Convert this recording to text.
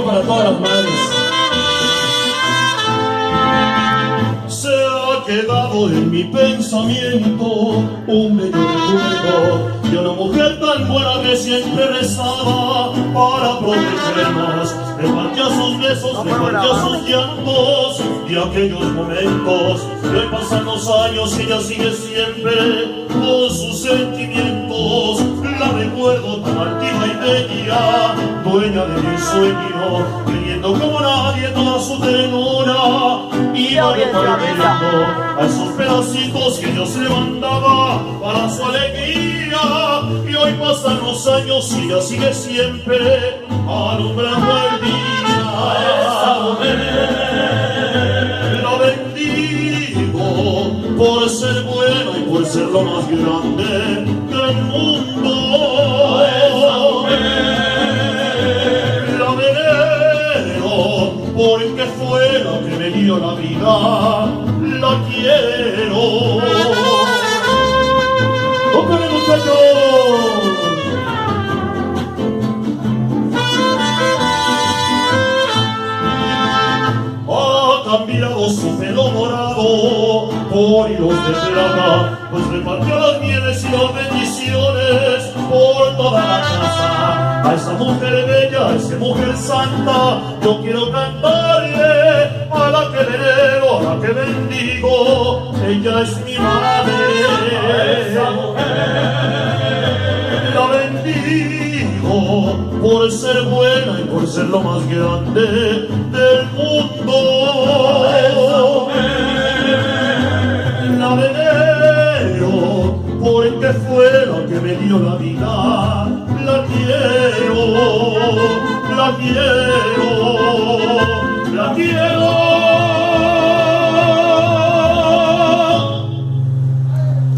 cariño para todas las madres. Se ha quedado en mi pensamiento un bello recuerdo de una mujer tan buena que siempre rezaba para protegernos. Repartía sus besos, repartía sus llantos y aquellos momentos. Y hoy pasan los años y ella sigue siempre con sus sentimientos. La recuerdo tan altiva y bella, dueña de mi sueño, queriendo como nadie toda su ternura. Y yo volviendo a esos pedacitos que Dios le mandaba para su alegría. Y hoy pasan los años y ella sigue siempre alumbrando el día. Esa mujer la bendigo por ser buena y por ser lo más grande del mundo. Esa mujer la venero porque fue la que me dio la vida. La quiero. ¡Tócale, muchachos! Ha cambiado su pelo morado por hilos de plata, pues repartió las mieles y las bendiciones por toda la casa. A esa mujer bella, a esa mujer santa, yo quiero cantarle a la que venero, a la que bendigo. Ella es mi madre. A esa mujer la bendigo por ser buena y por ser lo más grande del mundo. A esa mujer la venero porque fue la que me dio la vida. La quiero, la quiero, la quiero.